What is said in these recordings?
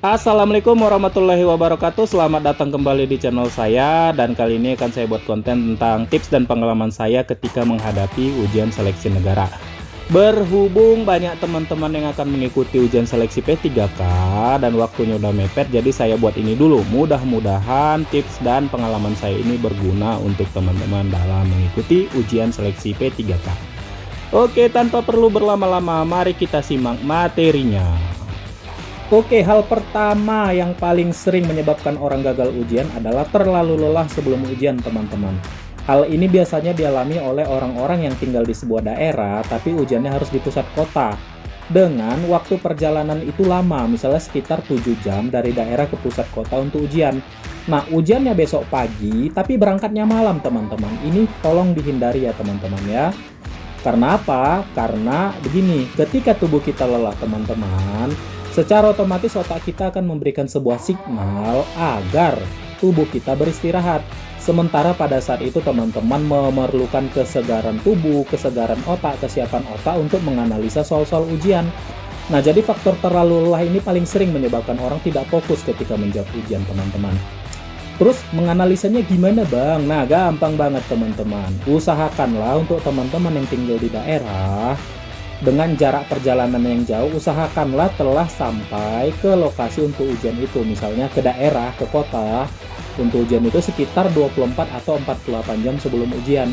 Assalamualaikum warahmatullahi wabarakatuh. Selamat datang kembali di channel saya. Dan kali ini akan saya buat konten tentang tips dan pengalaman saya ketika menghadapi ujian seleksi negara. Berhubung banyak teman-teman yang akan mengikuti ujian seleksi P3K dan waktunya udah mepet, jadi saya buat ini dulu. Mudah-mudahan tips dan pengalaman saya ini berguna untuk teman-teman dalam mengikuti ujian seleksi P3K. Oke, tanpa perlu berlama-lama, mari kita simak materinya. Oke, hal pertama yang paling sering menyebabkan orang gagal ujian adalah terlalu lelah sebelum ujian, teman-teman. Hal ini biasanya dialami oleh orang-orang yang tinggal di sebuah daerah, tapi ujiannya harus di pusat kota. Dengan waktu perjalanan itu lama, misalnya sekitar 7 jam dari daerah ke pusat kota untuk ujian. Nah, ujiannya besok pagi, tapi berangkatnya malam, teman-teman. Ini tolong dihindari ya, teman-teman ya. Karena apa? Karena begini, ketika tubuh kita lelah, teman-teman, secara otomatis otak kita akan memberikan sebuah signal agar tubuh kita beristirahat. Sementara pada saat itu teman-teman memerlukan kesegaran tubuh, kesegaran otak, kesiapan otak untuk menganalisa soal-soal ujian. Nah, jadi faktor terlalu lelah ini paling sering menyebabkan orang tidak fokus ketika menjawab ujian, teman-teman. Terus menganalisanya gimana, Bang? Nah, gampang banget, teman-teman. Usahakanlah untuk teman-teman yang tinggal di daerah dengan jarak perjalanan yang jauh, usahakanlah telah sampai ke lokasi untuk ujian itu. Misalnya ke daerah, ke kota untuk ujian itu sekitar 24 atau 48 jam sebelum ujian.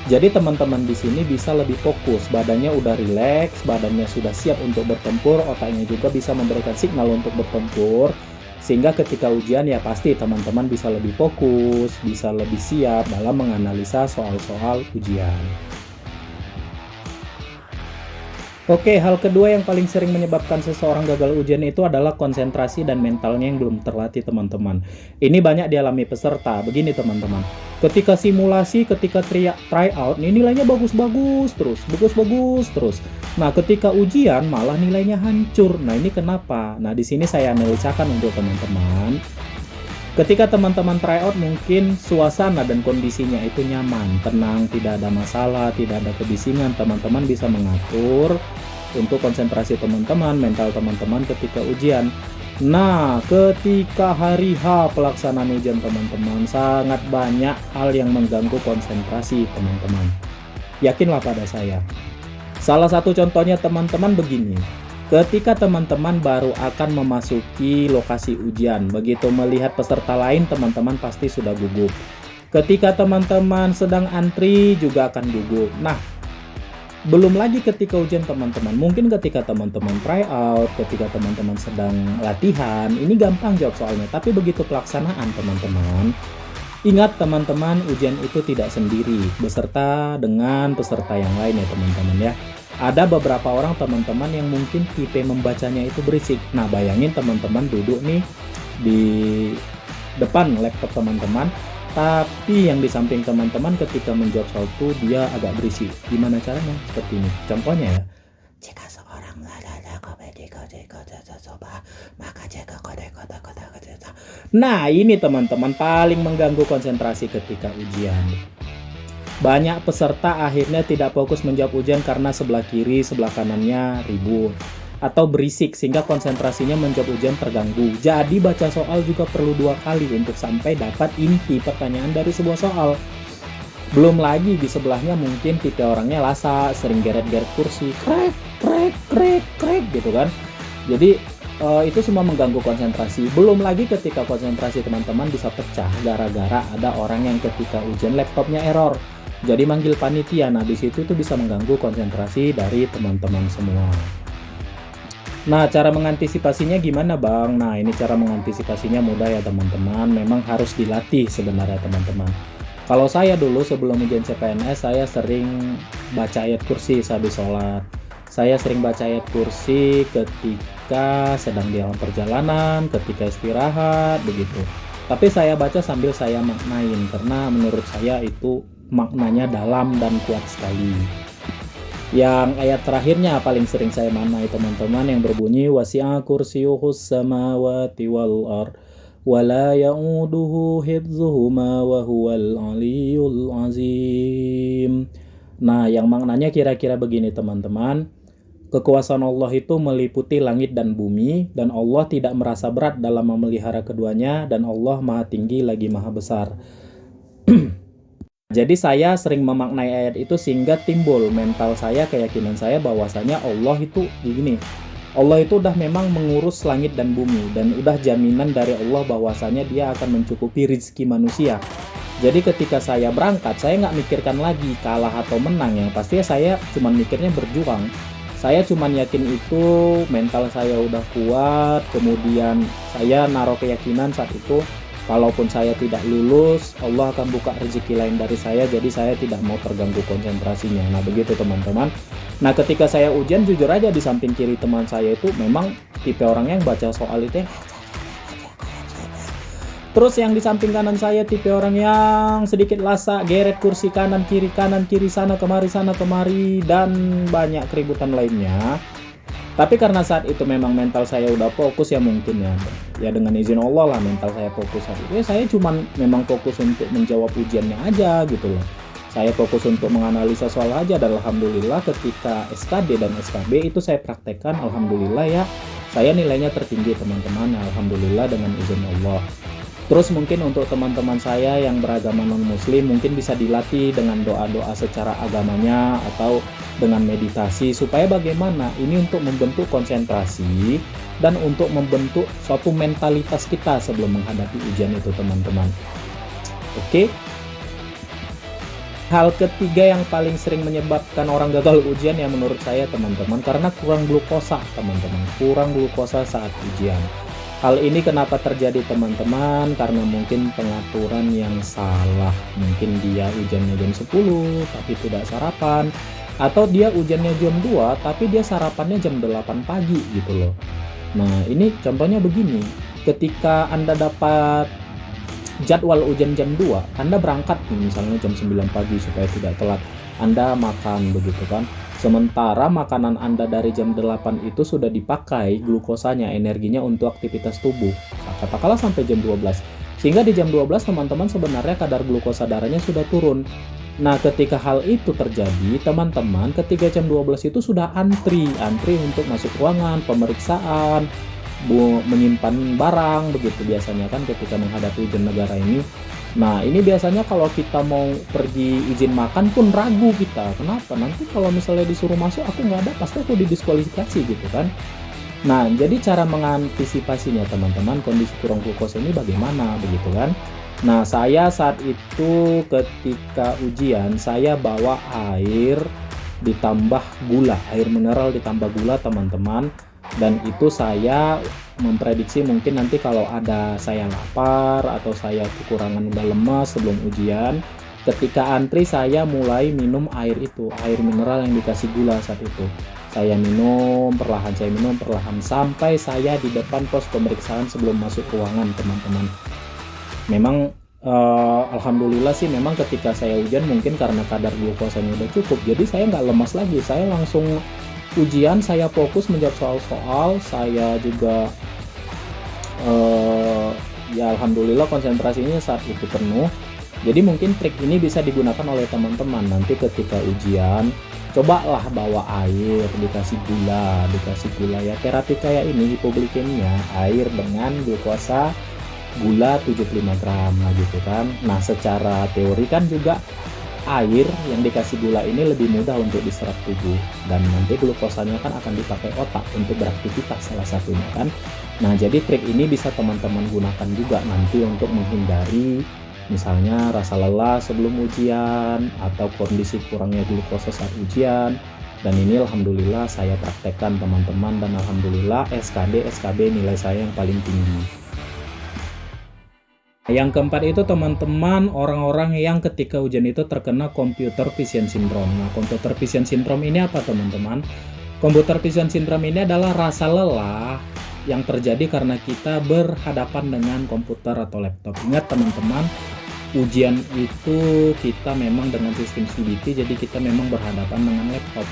Jadi teman-teman di sini bisa lebih fokus, badannya udah rileks, badannya sudah siap untuk bertempur, otaknya juga bisa memberikan signal untuk bertempur. Sehingga ketika ujian ya pasti teman-teman bisa lebih fokus, bisa lebih siap dalam menganalisa soal-soal ujian. Oke, hal kedua yang paling sering menyebabkan seseorang gagal ujian itu adalah konsentrasi dan mentalnya yang belum terlatih, teman-teman. Ini banyak dialami peserta. Begini, teman-teman. Ketika simulasi, ketika try out, ini nilainya bagus-bagus terus. Nah, ketika ujian malah nilainya hancur. Nah, ini kenapa? Nah, di sini saya analisakan untuk teman-teman. Ketika teman-teman tryout mungkin suasana dan kondisinya itu nyaman, tenang, tidak ada masalah, tidak ada kebisingan, teman-teman bisa mengatur untuk konsentrasi teman-teman, mental teman-teman ketika ujian. Nah, ketika hari H pelaksanaan ujian teman-teman, sangat banyak hal yang mengganggu konsentrasi teman-teman. Yakinlah pada saya. Salah satu contohnya teman-teman begini. Ketika teman-teman baru akan memasuki lokasi ujian, begitu melihat peserta lain, teman-teman pasti sudah gugup. Ketika teman-teman sedang antri juga akan gugup. Nah, belum lagi ketika ujian teman-teman. Mungkin ketika teman-teman try out, ketika teman-teman sedang latihan, ini gampang jawab soalnya. Tapi begitu pelaksanaan teman-teman, ingat teman-teman, ujian itu tidak sendiri, beserta dengan peserta yang lain ya teman-teman ya. Ada beberapa orang teman-teman yang mungkin tipe membacanya itu berisik. Nah, bayangin teman-teman duduk nih di depan laptop teman-teman, tapi yang di samping teman-teman ketika menjawab soal itu dia agak berisik. Gimana caranya? Seperti ini. Contohnya ya. Jika seorang maka jaga kode. Nah, ini teman-teman paling mengganggu konsentrasi ketika ujian. Banyak peserta akhirnya tidak fokus menjawab ujian karena sebelah kiri, sebelah kanannya ribut atau berisik sehingga konsentrasinya menjawab ujian terganggu. Jadi baca soal juga perlu 2 kali untuk sampai dapat inti pertanyaan dari sebuah soal. Belum lagi di sebelahnya mungkin tipe orangnya lasa, sering geret-geret kursi, krek gitu kan. Jadi itu semua mengganggu konsentrasi. Belum lagi ketika konsentrasi teman-teman bisa pecah gara-gara ada orang yang ketika ujian laptopnya error. Jadi manggil panitia. Nah, di situ tuh bisa mengganggu konsentrasi dari teman-teman semua. Nah, cara mengantisipasinya gimana, Bang? Nah, ini cara mengantisipasinya mudah ya, teman-teman. Memang harus dilatih sebenarnya, teman-teman. Kalau saya dulu sebelum ujian CPNS, saya sering baca ayat kursi habis sholat. Saya sering baca ayat kursi ketika sedang di dalam perjalanan, ketika istirahat, begitu. Tapi saya baca sambil saya maknain, karena menurut saya itu maknanya dalam dan kuat sekali. Yang ayat terakhirnya paling sering saya maknai teman-teman, yang berbunyi wasi'a kursiyuhus samawati wal ard wala ya'uduhu hifdzuhuma wa huwal aliyyul azim. Nah, yang maknanya kira-kira begini teman-teman. Kekuasaan Allah itu meliputi langit dan bumi, dan Allah tidak merasa berat dalam memelihara keduanya, dan Allah maha tinggi lagi maha besar. Jadi saya sering memaknai ayat itu sehingga timbul mental saya, keyakinan saya bahwasanya Allah itu begini. Allah itu udah memang mengurus langit dan bumi, dan udah jaminan dari Allah bahwasanya dia akan mencukupi rezeki manusia. Jadi ketika saya berangkat, saya nggak mikirkan lagi kalah atau menang, yang pasti saya cuma mikirnya berjuang. Saya cuma yakin itu, mental saya udah kuat, kemudian saya naruh keyakinan saat itu, kalaupun saya tidak lulus, Allah akan buka rezeki lain dari saya, jadi saya tidak mau terganggu konsentrasinya. Nah begitu teman-teman. Nah ketika saya ujian, jujur aja di samping kiri teman saya itu memang tipe orang yang baca soal itu ya. Terus yang di samping kanan saya tipe orang yang sedikit lasak, geret kursi kanan kiri sana kemari, dan banyak keributan lainnya. Tapi karena saat itu memang mental saya udah fokus ya, mungkin ya dengan izin Allah lah mental saya fokus saat itu. Ya saya cuman memang fokus untuk menjawab ujiannya aja gitu loh. Saya fokus untuk menganalisa soal aja, dan alhamdulillah ketika SKD dan SKB itu saya praktekkan, alhamdulillah ya saya nilainya tertinggi teman-teman, alhamdulillah dengan izin Allah. Terus mungkin untuk teman-teman saya yang beragama non-muslim mungkin bisa dilatih dengan doa-doa secara agamanya atau dengan meditasi, supaya bagaimana ini untuk membentuk konsentrasi dan untuk membentuk suatu mentalitas kita sebelum menghadapi ujian itu teman-teman. Oke. Hal ketiga yang paling sering menyebabkan orang gagal ujian ya menurut saya teman-teman, karena kurang glukosa teman-teman, kurang glukosa saat ujian. Hal ini kenapa terjadi teman-teman? Karena mungkin pengaturan yang salah. Mungkin dia ujiannya jam 10 tapi tidak sarapan, atau dia ujiannya jam 2 tapi dia sarapannya jam 8 pagi gitu loh. Nah ini contohnya begini, ketika Anda dapat jadwal ujian jam 2, Anda berangkat misalnya jam 9 pagi supaya tidak telat, Anda makan begitu kan. Sementara makanan Anda dari jam 8 itu sudah dipakai glukosanya, energinya untuk aktivitas tubuh. Katakanlah sampai jam 12. Sehingga di jam 12 teman-teman sebenarnya kadar glukosa darahnya sudah turun. Nah, ketika hal itu terjadi, teman-teman ketika jam 12 itu sudah antri untuk masuk ruangan, pemeriksaan, menyimpan barang begitu biasanya kan ketika menghadapi ujian negara ini. Nah ini biasanya kalau kita mau pergi izin makan pun ragu kita, kenapa nanti kalau misalnya disuruh masuk aku nggak ada, pasti aku didiskualifikasi gitu kan. Nah jadi cara mengantisipasinya teman-teman, kondisi kurang glukosa ini bagaimana begitu kan. Nah saya saat itu ketika ujian saya bawa air ditambah gula, air mineral ditambah gula teman-teman. Dan itu saya memprediksi mungkin nanti kalau ada saya lapar atau saya kekurangan udah lemas sebelum ujian, ketika antri saya mulai minum air itu, air mineral yang dikasih gula saat itu. Saya minum perlahan sampai saya di depan pos pemeriksaan sebelum masuk ruangan teman-teman. Memang alhamdulillah sih memang ketika saya ujian mungkin karena kadar glukosanya udah cukup, jadi saya nggak lemas lagi, saya langsung ujian, saya fokus menjawab soal-soal, saya juga ya alhamdulillah konsentrasinya saat itu penuh. Jadi mungkin trik ini bisa digunakan oleh teman-teman nanti ketika ujian, cobalah bawa air dikasih gula ya, terapi kayak ini hipoglikemia, air dengan glukosa gula 75 gram lah gitu kan. Nah secara teori kan juga air yang dikasih gula ini lebih mudah untuk diserap tubuh, dan nanti glukosanya kan akan dipakai otak untuk beraktivitas salah satunya kan. Nah jadi trik ini bisa teman-teman gunakan juga nanti untuk menghindari misalnya rasa lelah sebelum ujian atau kondisi kurangnya glukosa saat ujian. Dan ini alhamdulillah saya praktekkan teman-teman, dan alhamdulillah SKB nilai saya yang paling tinggi. Yang keempat itu teman-teman, orang-orang yang ketika ujian itu terkena computer vision syndrome. Nah, computer vision syndrome ini apa teman-teman? Computer vision syndrome ini adalah rasa lelah yang terjadi karena kita berhadapan dengan komputer atau laptop. Ingat teman-teman, ujian itu kita memang dengan sistem CBT, jadi kita memang berhadapan dengan laptop.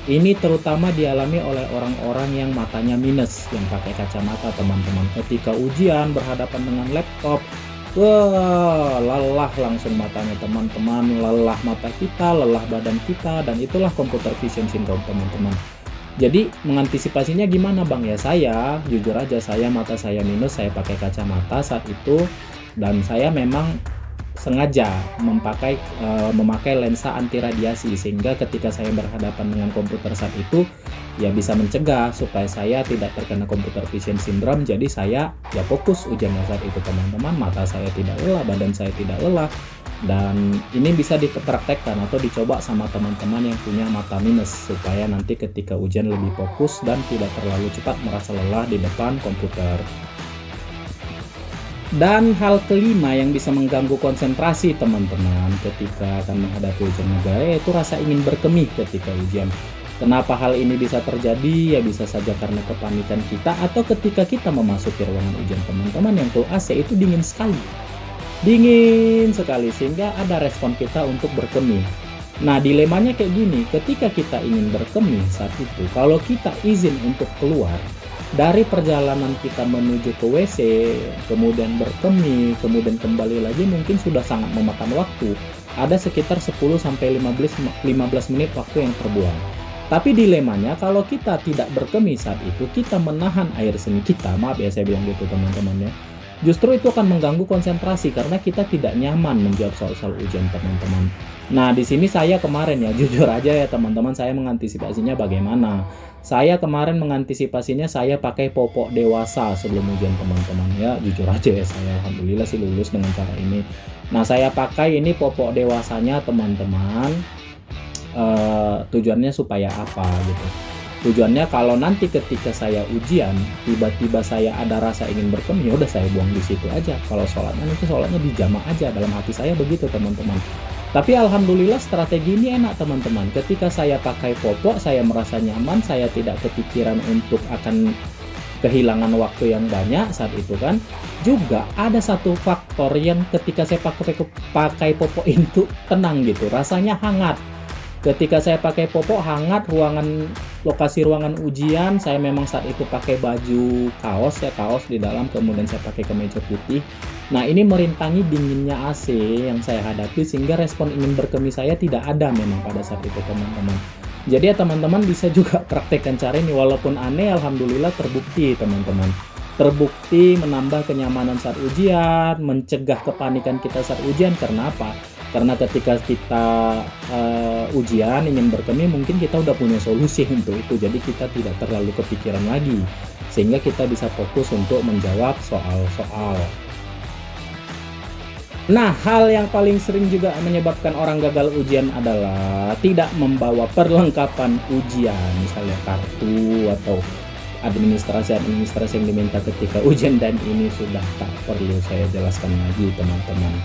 Ini terutama dialami oleh orang-orang yang matanya minus, yang pakai kacamata teman-teman. Ketika ujian berhadapan dengan laptop, wah, lelah langsung matanya teman-teman, lelah mata kita, lelah badan kita, dan itulah computer vision syndrome teman-teman. Jadi mengantisipasinya gimana Bang? Ya saya jujur aja, saya mata saya minus, saya pakai kacamata saat itu, dan saya memang sengaja memakai lensa anti radiasi, sehingga ketika saya berhadapan dengan komputer saat itu ya bisa mencegah supaya saya tidak terkena computer vision syndrome. Jadi saya ya fokus ujian saat itu teman-teman, mata saya tidak lelah, badan saya tidak lelah. Dan ini bisa dipraktekkan atau dicoba sama teman-teman yang punya mata minus, supaya nanti ketika ujian lebih fokus dan tidak terlalu cepat merasa lelah di depan komputer. Dan hal kelima yang bisa mengganggu konsentrasi teman-teman ketika akan menghadapi ujian negara, yaitu rasa ingin berkemih ketika ujian. Kenapa hal ini bisa terjadi? Ya bisa saja karena kepanikan kita, atau ketika kita memasuki ruangan ujian teman-teman yang full AC itu dingin sekali, sehingga ada respon kita untuk berkemih. Nah, dilemanya kayak gini, ketika kita ingin berkemih saat itu, kalau kita izin untuk keluar dari perjalanan kita menuju ke WC, kemudian berkemih, kemudian kembali lagi, mungkin sudah sangat memakan waktu. Ada sekitar 10-15 menit waktu yang terbuang. Tapi dilemanya, kalau kita tidak berkemih saat itu, kita menahan air seni kita, maaf ya saya bilang gitu teman-teman ya, justru itu akan mengganggu konsentrasi karena kita tidak nyaman menjawab soal-soal ujian teman-teman. Nah, di sini saya kemarin ya, jujur aja ya teman-teman, saya mengantisipasinya bagaimana. Saya kemarin mengantisipasinya, saya pakai popok dewasa sebelum ujian teman-teman ya, jujur aja ya, saya alhamdulillah sih lulus dengan cara ini. Nah, saya pakai ini popok dewasanya teman-teman. Tujuannya supaya apa gitu? Tujuannya kalau nanti ketika saya ujian tiba-tiba saya ada rasa ingin berkemih, ya udah saya buang di situ aja. Kalau sholatnya nanti sholatnya dijama aja, dalam hati saya begitu teman-teman. Tapi alhamdulillah strategi ini enak teman-teman. Ketika saya pakai popok, saya merasa nyaman, saya tidak kepikiran untuk akan kehilangan waktu yang banyak saat itu kan. Juga ada satu faktor yang ketika saya pakai popok itu tenang gitu, rasanya hangat. Ketika saya pakai popok hangat, lokasi ruangan ujian, saya memang saat itu pakai baju kaos di dalam, kemudian saya pakai kemeja putih. Nah, ini merintangi dinginnya AC yang saya hadapi, sehingga respon ingin berkemih saya tidak ada memang pada saat itu teman-teman. Jadi ya teman-teman bisa juga praktekkan cara ini, walaupun aneh, alhamdulillah terbukti teman-teman. Terbukti menambah kenyamanan saat ujian, mencegah kepanikan kita saat ujian. Karena apa? Karena ketika kita ujian ingin berkemih, mungkin kita udah punya solusi untuk itu, jadi kita tidak terlalu kepikiran lagi, sehingga kita bisa fokus untuk menjawab soal-soal. Nah, hal yang paling sering juga menyebabkan orang gagal ujian adalah tidak membawa perlengkapan ujian, misalnya kartu atau administrasi yang diminta ketika ujian, dan ini sudah tak perlu saya jelaskan lagi teman-teman.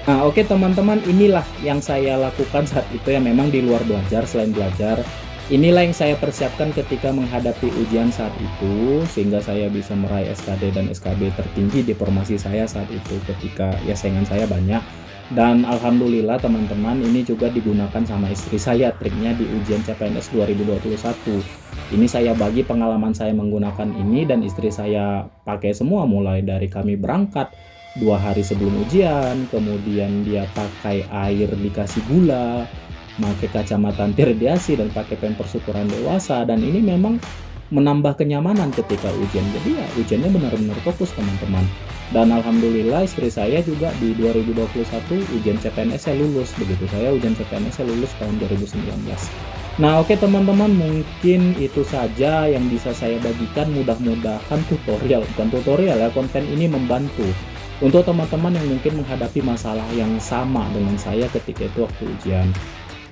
Nah, oke teman-teman, inilah yang saya lakukan saat itu ya, memang di luar belajar, selain belajar, inilah yang saya persiapkan ketika menghadapi ujian saat itu, sehingga saya bisa meraih SKD dan SKB tertinggi di formasi saya saat itu, ketika ya saingan saya banyak. Dan alhamdulillah teman-teman, ini juga digunakan sama istri saya triknya di ujian CPNS 2021. Ini saya bagi pengalaman saya menggunakan ini, dan istri saya pakai semua, mulai dari kami berangkat 2 hari sebelum ujian, kemudian dia pakai air dikasih gula, pakai kacamata anti radiasi, dan pakai pampers ukuran dewasa. Dan ini memang menambah kenyamanan ketika ujian. Jadi ya ujiannya benar-benar fokus teman-teman. Dan alhamdulillah istri saya juga di 2021 ujian CPNS saya lulus. Begitu saya ujian CPNS saya lulus tahun 2019. Nah, oke teman-teman, mungkin itu saja yang bisa saya bagikan. Mudah-mudahan bukan tutorial ya, konten ini membantu untuk teman-teman yang mungkin menghadapi masalah yang sama dengan saya ketika itu waktu ujian.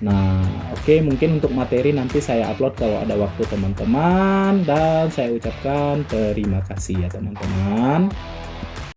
Nah, oke, mungkin untuk materi nanti saya upload kalau ada waktu teman-teman, dan saya ucapkan terima kasih ya teman-teman.